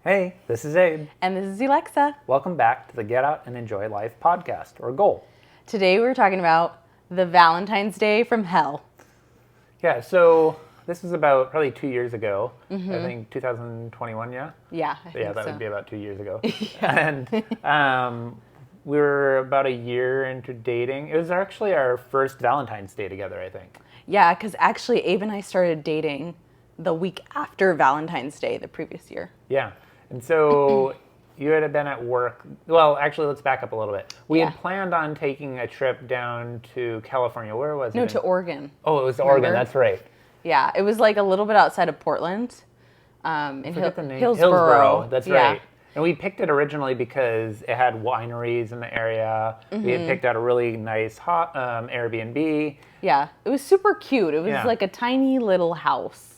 Hey, this is Abe. And this is Alexa. Welcome back to the Get Out and Enjoy Life podcast, or GOEL. Today we're talking about the Valentine's Day from hell. Yeah, so this is about probably 2 years ago. I think 2021, yeah? Yeah, I think that so. would be about 2 years ago. Yeah. And we were about a year into dating. It was actually our first Valentine's Day together, I think. Yeah, because actually Abe and I started dating the week after Valentine's Day the previous year. Yeah, and so you had been at work. Well, actually, let's back up a little bit. We had planned on taking a trip down to California. Where was it? No, to Oregon. Oh, it was Oregon. That's right. Yeah, it was like a little bit outside of Portland. In Hillsborough. That's right. Yeah. And we picked it originally because it had wineries in the area. We had picked out a really nice hot Airbnb. Yeah, it was super cute. It was Yeah. like a tiny little house.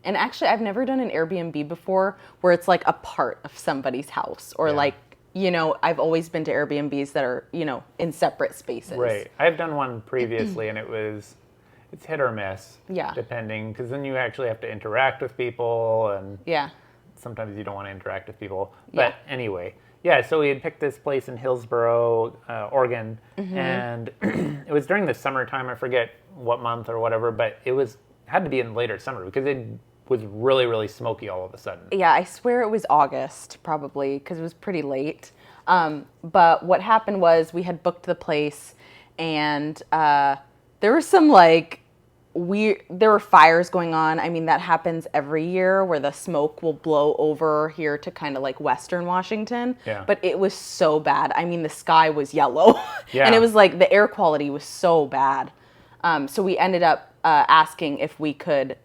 And actually, I've never done an Airbnb before where it's like a part of somebody's house or like, I've always been to Airbnbs that are, in separate spaces. Right. I've done one previously and it's hit or miss. Yeah. Depending, because then you actually have to interact with people and Yeah. sometimes you don't want to interact with people. But anyway, so we had picked this place in Hillsborough, Oregon, and it was during the summertime. I forget what month or whatever, but had to be in later summer because it was really, really smoky all of a sudden. Yeah, I swear it was August probably because it was pretty late. But what happened was we had booked the place and there was some there were fires going on. I mean, that happens every year where the smoke will blow over here to kind of like Western Washington. Yeah. But it was so bad. I mean, the sky was yellow. Yeah. And it was like the air quality was so bad. So we ended up asking if we could,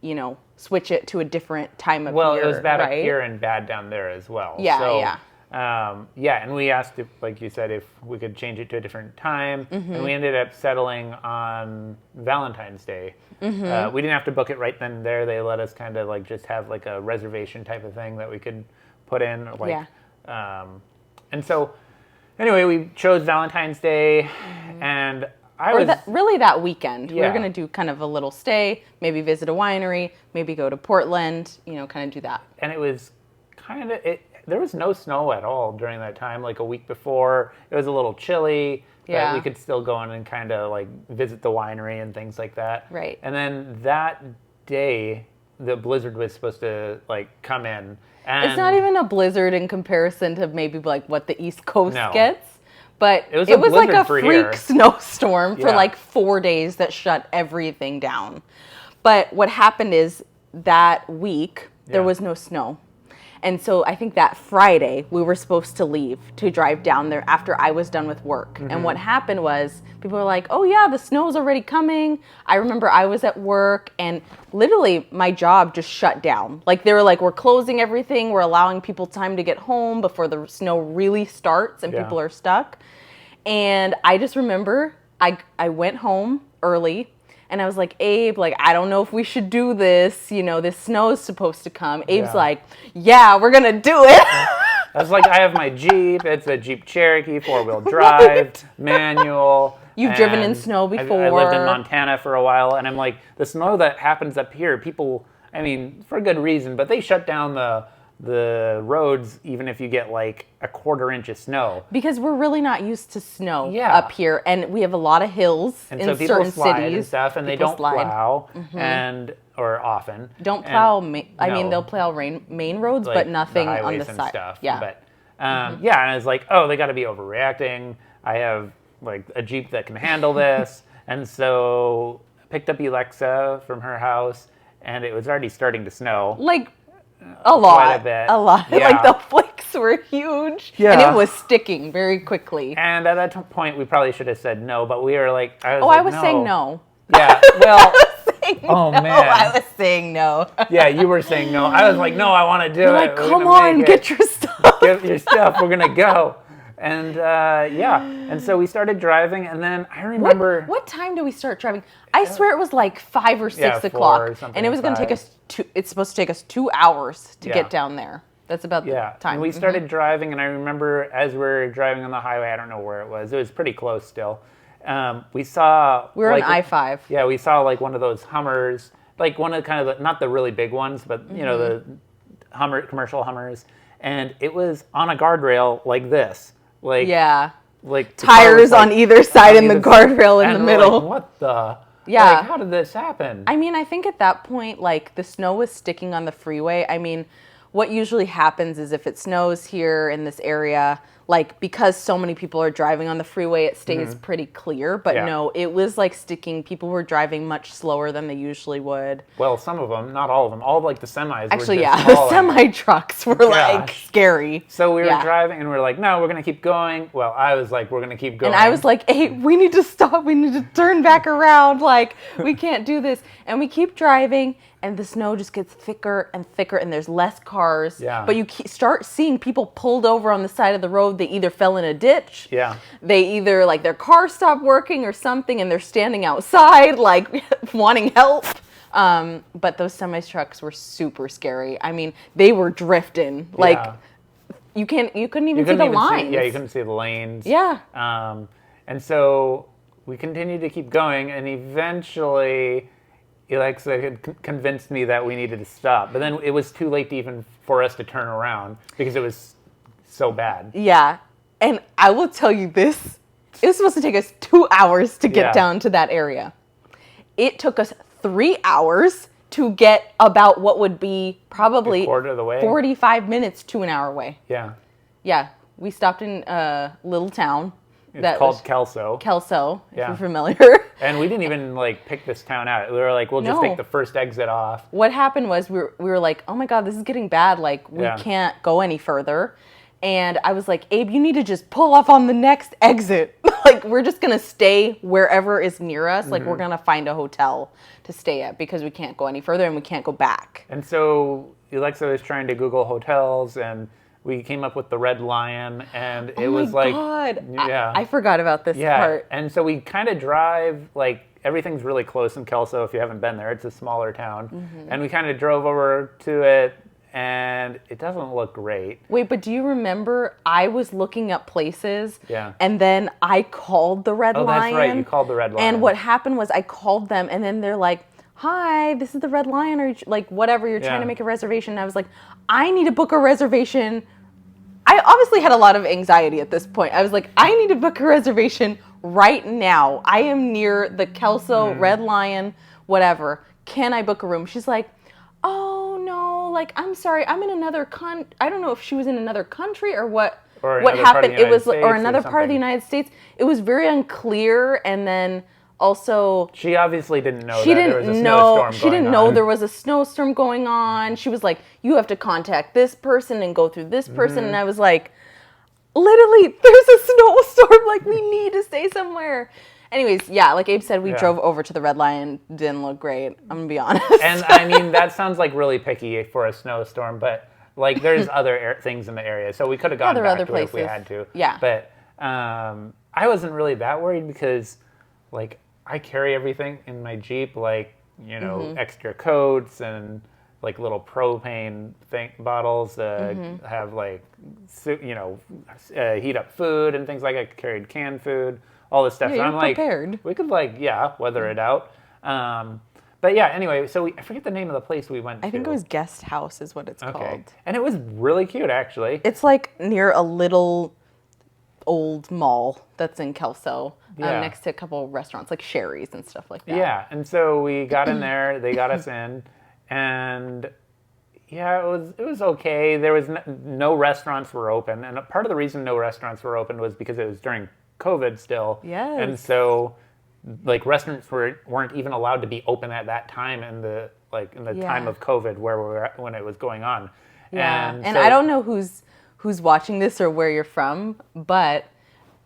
switch it to a different time of year. Well, it was bad up right? here and bad down there as well. Yeah, yeah. And we asked if, like you said, if we could change it to a different time, and we ended up settling on Valentine's Day. We didn't have to book it right then and there. They let us kind of like just have like a reservation type of thing that we could put in. And so, anyway, we chose Valentine's Day, and really that weekend. We Yeah. were going to do kind of a little stay, maybe visit a winery, maybe go to Portland, kind of do that. And it was kind of there was no snow at all during that time. Like a week before, it was a little chilly, but we could still go in and kind of like visit the winery and things like that. Right. And then that day, the blizzard was supposed to like come in. And It's not even a blizzard in comparison to maybe like what the East Coast No. gets. But It was like a for freak here. snowstorm for Yeah. like 4 days that shut everything down. But what happened is that week, there was no snow. And so I think that Friday, we were supposed to leave to drive down there after I was done with work. And what happened was people were like, oh yeah, the snow's already coming. I remember I was at work and literally my job just shut down. Like they were like, we're closing everything. We're allowing people time to get home before the snow really starts and people are stuck. And I just remember I went home early. And I was like, Abe, like, I don't know if we should do this. This snow is supposed to come. Abe's like, yeah, we're going to do it. I was like, I have my Jeep. It's a Jeep Cherokee, 4-wheel drive, manual. You've driven in snow before. I lived in Montana for a while, and I'm like, the snow that happens up here, people, I mean, for good reason, but they shut down the roads even if you get like a 1/4 inch of snow. Because we're really not used to snow Yeah. up here. And we have a lot of hills And in so people certain slide cities. and stuff, and they People don't slide. plow, or often. Don't plow, I mean, no. they'll plow main roads, Like but nothing the on the highways and side. stuff. Yeah. But and I was like, oh, they got to be overreacting. I have like a Jeep that can handle this, and so I picked up Alexa from her house, and it was already starting to snow. Like a lot. Quite a bit. A lot. Yeah. Like the flakes were huge. Yeah. And it was sticking very quickly. And at that point, we probably should have said no, but we were like, I was saying no. Yeah. Well. Oh man. I was saying no. Yeah, you were saying no. I was like, no, I want to do You're it. like, We're come gonna on, make it. get your stuff. Get your stuff. We're gonna go. And and so we started driving, and then I remember What time do we start driving? I swear it was like 5 or 6 4 o'clock, or something and it was going to take us it's supposed to take us 2 hours to get down there. That's about the time. And we started driving, and I remember as we were driving on the highway, I don't know where it was. It was pretty close still. We saw We were on I-5. Yeah, we saw like one of those Hummers, like one of kind of not the really big ones, but you know commercial Hummers, and it was on a guardrail like this. Like, Yeah. like Tires on either side and the guardrail in the middle. Like, what the? Yeah. Like, how did this happen? I mean, I think at that point, like, the snow was sticking on the freeway. I mean, what usually happens is if it snows here in this area, like, because so many people are driving on the freeway, it stays pretty clear. But no, it was like sticking. People were driving much slower than they usually would. Well, some of them, not all of them. All of, like, the semis Actually, were just the falling. semi-trucks were, like, scary. So we were driving, and we were like, no, we're going to keep going. Well, I was like, we're going to keep going. And I was like, hey, we need to stop. We need to turn back around. Like, we can't do this. And we keep driving, and the snow just gets thicker and thicker, and there's less cars. Yeah. But you start seeing people pulled over on the side of the road. They either fell in a ditch. Yeah. They either, like, their car stopped working or something, and they're standing outside, like, wanting help. But those semi-trucks were super scary. I mean, they were drifting. Like, you couldn't even see the lines. You couldn't see the lanes. Yeah. And so we continued to keep going, and eventually Alexa had convinced me that we needed to stop. But then it was too late to even for us to turn around because it was so bad. Yeah. And I will tell you this. It was supposed to take us 2 hours to get down to that area. It took us 3 hours to get about what would be probably a quarter of the way. 45 minutes to an hour away. Yeah. Yeah. We stopped in a little town. It's called Kelso. Kelso, if you're familiar. And we didn't even, like, pick this town out. We were like, we'll just take the first exit off. What happened was we were like, oh my God, this is getting bad. Like, we can't go any further. And I was like, Abe, you need to just pull off on the next exit. Like, we're just going to stay wherever is near us. Like, we're going to find a hotel to stay at because we can't go any further and we can't go back. And so Alexa was trying to Google hotels, and we came up with the Red Lion, and it was like... Oh my God. Yeah. I forgot about this part. And so we kind of drive, like, everything's really close in Kelso if you haven't been there. It's a smaller town. And we kind of drove over to it, and it doesn't look great. Wait, but do you remember I was looking up places? Yeah. And then I called the Red Lion. Oh, that's right. You called the Red Lion. And what happened was I called them, and then they're like, hi, this is the Red Lion, or like whatever, you're trying to make a reservation. And I was like, I need to book a reservation. I obviously had a lot of anxiety at this point. I was like, I need to book a reservation right now. I am near the Kelso, Red Lion, whatever. Can I book a room? She's like, oh no, like, I'm sorry, I'm in another I don't know if she was in another country or what happened. It was, or another part of the United States. It was very unclear, and then also she obviously didn't know there was a snowstorm going on. She didn't know there was a snowstorm going on. She was like, you have to contact this person and go through this person. And I was like, literally, there's a snowstorm. Like, we need to stay somewhere. Anyways, yeah, like Abe said, we drove over to the Red Lion. Didn't look great. I'm going to be honest. And I mean, that sounds like really picky for a snowstorm, but like there's other things in the area. So we could have gone back to it if we had to. Yeah. But I wasn't really that worried because, like, I carry everything in my Jeep, like, you know, extra coats and like little propane bottles that have, like, you know, heat up food and things like that. I carried canned food, all this stuff. Yeah, so I'm like, prepared. We could, like, weather it out. But yeah, anyway, so I forget the name of the place we went to. I think it was Guest House is what it's called. And it was really cute, actually. It's like near a little old mall that's in Kelso, next to a couple of restaurants, like Sherry's and stuff like that. Yeah, and so we got in there, they got us in, and yeah, it was okay. There was no restaurants were open, and part of the reason no restaurants were open was because it was during COVID still. Yes. And so, like, restaurants weren't even allowed to be open at that time in the time of COVID where we were at, when it was going on. Yeah. And so, I don't know who's watching this or where you're from, but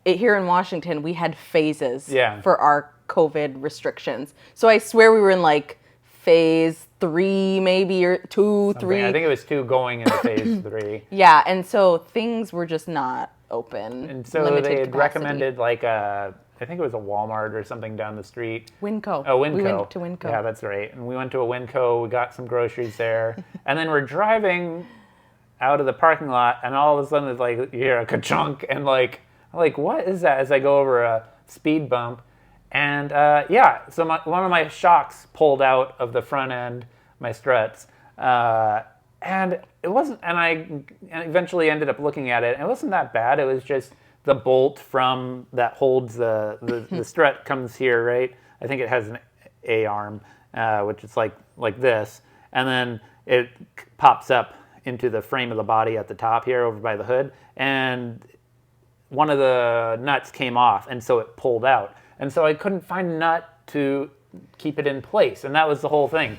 here in Washington, we had phases for our COVID restrictions. So I swear we were in, like, phase 3 maybe, or 2, 3. I think it was 2 going into phase 3. Yeah, and so things were just not open. And so they had recommended, like, I think it was a Walmart or something down the street. Winco. Oh, Winco. We went to Winco. Yeah, that's right. And we went to a Winco. We got some groceries there. And then we're driving out of the parking lot, and all of a sudden it's like, you hear a ka-chunk, and I'm like, what is that? As I go over a speed bump. And so one of my shocks pulled out of the front end, my struts. And it wasn't, and I eventually ended up looking at it, and it wasn't that bad. It was just the bolt from that holds the strut comes here, right? I think it has an A-arm, which is like this, and then it pops up into the frame of the body at the top here over by the hood, and one of the nuts came off, and so it pulled out. And so I couldn't find a nut to keep it in place, and that was the whole thing.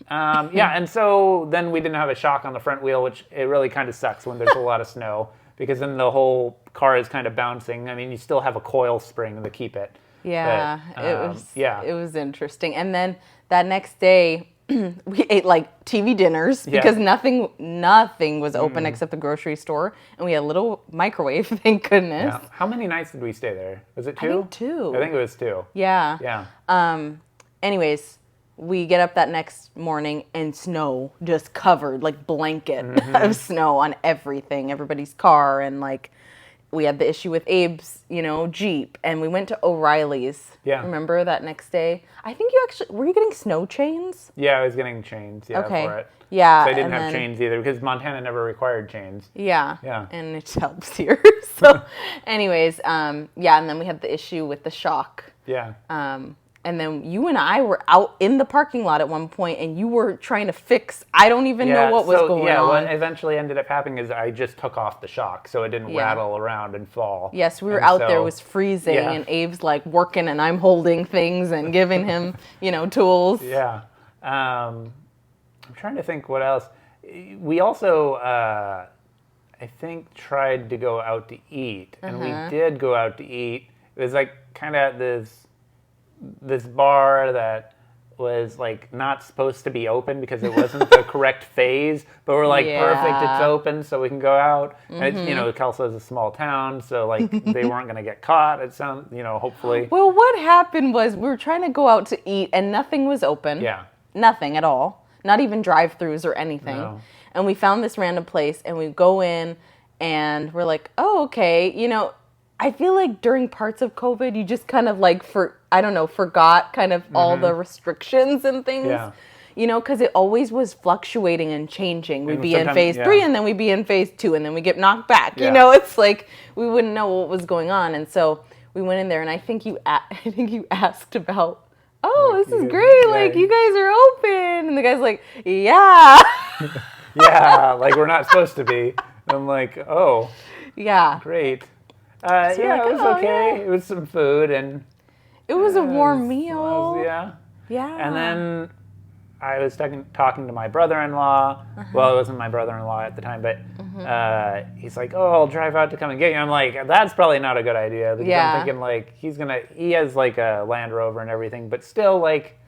And so then we didn't have a shock on the front wheel, which it really kind of sucks when there's a lot of snow, because then the whole car is kind of bouncing. I mean, you still have a coil spring to keep it. Yeah, it was interesting. And then that next day, we ate like TV dinners because nothing was open except the grocery store, and we had a little microwave. Thank goodness. Yeah. How many nights did we stay there? Was it 2? I think 2. I think it was 2. Yeah. Yeah. Anyways, we get up that next morning and snow just covered, like blanket of snow on everything, everybody's car, and like we had the issue with Abe's, Jeep, and we went to O'Reilly's. Yeah. Remember that next day? I think were you getting snow chains? Yeah, I was getting chains, for it. Yeah. So I didn't have chains either because Montana never required chains. Yeah. Yeah. And it helps here. So anyways, and then we had the issue with the shock. Yeah. And then you and I were out in the parking lot at one point, and you were trying to fix. I don't even know what was going on. Yeah, what eventually ended up happening is I just took off the shock, so it didn't rattle around and fall. Yes, we were out there. It was freezing, and Abe's like working, and I'm holding things and giving him, tools. Yeah. I'm trying to think what else. We also, I think, tried to go out to eat, and we did go out to eat. It was like kind of this bar that was like not supposed to be open because it wasn't the correct phase, but we're like, perfect, it's open, so we can go out. And it's, Kelso is a small town, so like they weren't going to get caught. It sounds, hopefully. Well, what happened was we were trying to go out to eat and nothing was open. Yeah. Nothing at all. Not even drive-thrus or anything. No. And we found this random place and we go in and we're like, oh, okay, I feel like during parts of COVID, you just kind of like, forgot kind of all the restrictions and things. Yeah. Because it always was fluctuating and changing. We'd be in phase 3 and then we'd be in phase 2 and then we get knocked back. Yeah. It's like we wouldn't know what was going on. And so we went in there and I think you asked about, this is great. Yeah. Like, you guys are open. And the guy's like, yeah. Yeah, like we're not supposed to be. I'm like, oh. Yeah. Great. It was okay. Yeah. It was some food and it was a warm meal. Yeah. And then I was talking to my brother-in-law. Well, it wasn't my brother-in-law at the time, but he's like, "Oh, I'll drive out to come and get you." I'm like, "That's probably not a good idea." Because I'm thinking like he has like a Land Rover and everything, but still like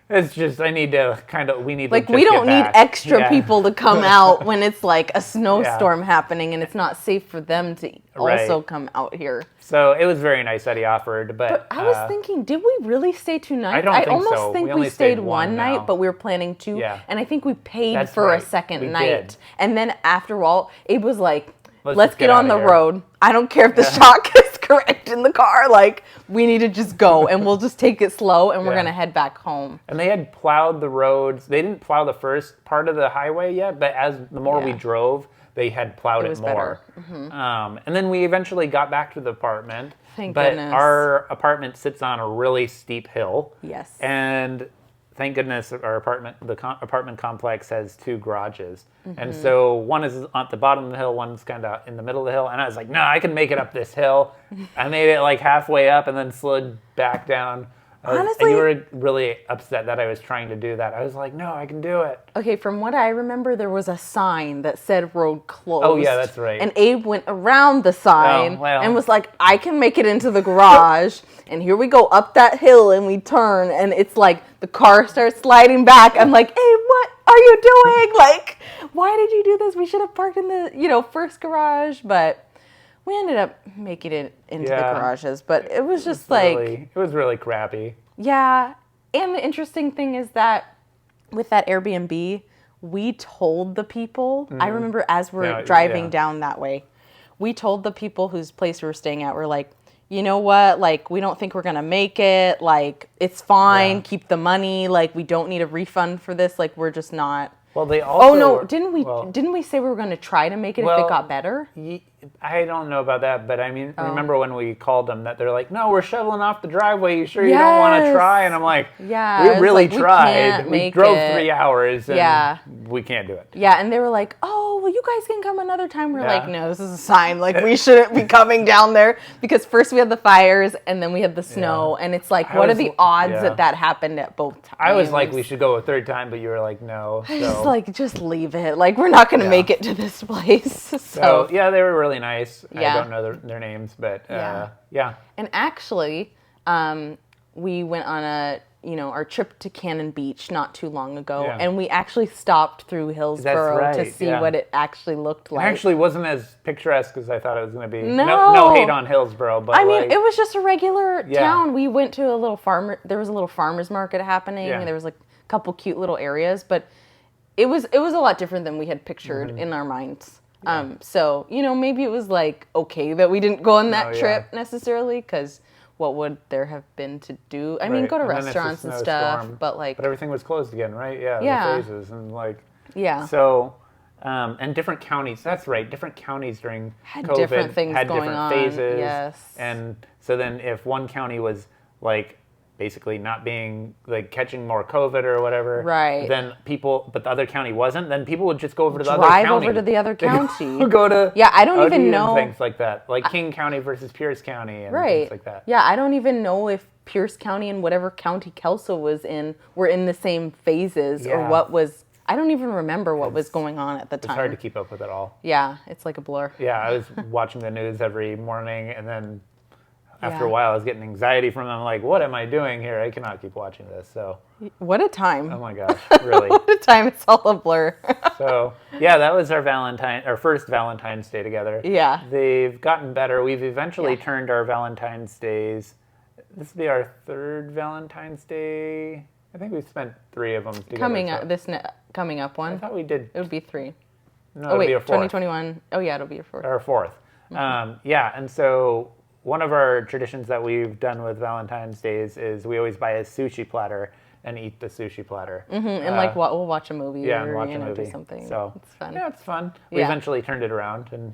it's just we need like we don't need extra people to come out when it's like a snowstorm happening and it's not safe for them to also come out here. So it was very nice that he offered, but I was thinking, did we really stay 2 nights? I almost think we stayed one night, but we were planning 2, and I think we paid for a second night. Did. And then after all, it was like, let's get on the road. I don't care if the shock is correct in the car. Like, we need to just go, and we'll just take it slow, and we're going to head back home. And they had plowed the roads. They didn't plow the first part of the highway yet, but the more we drove, they had plowed it more. And then we eventually got back to the apartment. Thank goodness. But our apartment sits on a really steep hill. Yes. And thank goodness our apartment complex has 2 garages. And so one is at the bottom of the hill, one's kind of in the middle of the hill. And I was like, no, I can make it up this hill. I made it like halfway up and then slid back down. Honestly, and you were really upset that I was trying to do that. I was like, no, I can do it. Okay, from what I remember, there was a sign that said road closed. Oh, yeah, that's right. And Abe went around the sign and was like, I can make it into the garage. And here we go up that hill and we turn and it's like the car starts sliding back. I'm like, Abe, what are you doing? Like, why did you do this? We should have parked in the, first garage. But we ended up making it into the garages, but it was just it was really crappy. Yeah. And the interesting thing is that with that Airbnb, we told the people, I remember as we're driving down that way, we told the people whose place we were staying at, we're like, you know what? Like, we don't think we're going to make it. Like, it's fine. Keep the money. Like, we don't need a refund for this. Like, we're just not. Well, they also. Oh no, didn't we? Well, Didn't we say we were going to try to make it if well, it got better? I don't know about that, but I mean, Oh. remember when we called them that they're like, "No, we're shoveling off the driveway. You sure you don't want to Yes. try?" And I'm like, Yeah, I we was really like, we tried. can't We make drove it." 3 hours, and Yeah. we can't do it." Yeah, and they were like, "Oh, well, you guys can come another time." We're Yeah. like, "No, this is a sign. Like, we shouldn't be coming down there because first we had the fires and then we had the snow, and it's like, what are the odds that happened at both times?" I was like, we should go a third time, but you were like, no. I was like, just leave it. Like, we're not going to make it to this place. So yeah, they were really nice. Yeah. I don't know their names, but yeah. And actually, we went on our trip to Cannon Beach not too long ago, Yeah. and we actually stopped through Hillsborough right, to see yeah. what it actually looked It like. actually wasn't as picturesque as I thought it was going to be. No. No hate on Hillsborough, but I mean, like, it was just a regular Yeah. town. We went to a little there was a little farmer's market happening. Yeah. And there was like a couple cute little areas, but it was a lot different than we had pictured Mm-hmm. in our minds. So, maybe it was like okay that we didn't go on that No, trip necessarily, because what would there have been to do? I mean, Right. go to And then it's a restaurants and stuff, snowstorm. but like, But everything was closed again, right? Yeah. Yeah. The phases and like. yeah. So, and different counties. That's right. Different counties during Had COVID different things had going different on, phases. yes. And so then, if one county was like basically not being like catching more COVID or whatever, Right. Then but the other county wasn't. Then people would just go over to the other Drive county. over to the other county. Go to Yeah, I don't even OD and know. things like that, like King County versus Pierce County and Right. things like that. Yeah, I don't even know if Pierce County and whatever county Kelso was in were in the same phases or Yeah. what was. I don't even remember what was going on at the time. It's hard to keep up with it all. Yeah, it's like a blur. Yeah, I was watching the news every morning, and then after Yeah. a while, I was getting anxiety from them. Like, what am I doing here? I cannot keep watching this. So, What a time. oh my gosh, really. What a time. It's all a blur. So, yeah, that was our first Valentine's Day together. Yeah. They've gotten better. We've eventually Yeah. turned our Valentine's Days. This will be our third Valentine's Day. I think we've spent 3 of them together. Coming up I one. thought we did. It would be 3. No, Oh it'd wait, be a fourth. 2021. Oh yeah, it'll be your 4th. Or 4th. Yeah, and so one of our traditions that we've done with Valentine's Days is we always buy a sushi platter and eat the sushi platter. And like we'll watch a movie Yeah, or and watch a movie. do something. So It's fun. yeah, it's fun. We Yeah. eventually turned it around, and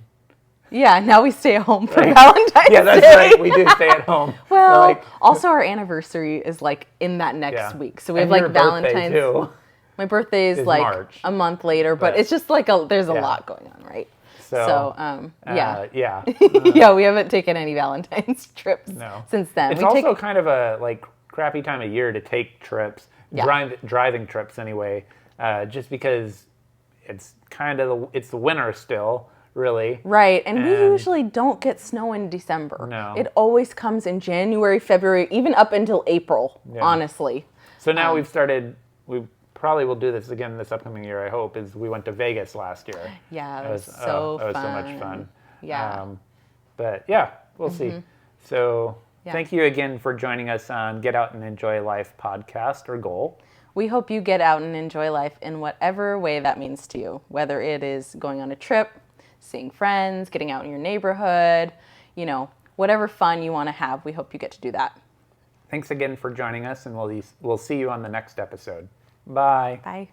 Yeah, now we stay at home for Right. Valentine's yeah, that's Day. right. We do stay at home. Well, We're like, also our anniversary is like in that next yeah. week. So we have And like your birthday, Valentine's. too. My birthday is like March. a month later, but But- it's just like there's a Yeah. lot going on, right? So, yeah. yeah. Yeah, we haven't taken any Valentine's trips No. since then. It's we also kind of a like crappy time of year to take trips, Yeah. driving trips anyway, just because it's kind of it's the winter still, really. Right, and we And- usually don't get snow in December. No. It always comes in January, February, even up until April, honestly. So now we've started. We probably will do this again this upcoming year. I hope is we went to Vegas last year. Yeah, That was so that was fun. so much fun. Yeah. But yeah, we'll see. So Yeah. thank you again for joining us on Get Out and Enjoy Life podcast or GOEL. We hope you get out and enjoy life in whatever way that means to you, whether it is going on a trip, seeing friends, getting out in your neighborhood, whatever fun you want to have, we hope you get to do that. Thanks again for joining us, and we'll see you on the next episode. Bye. Bye.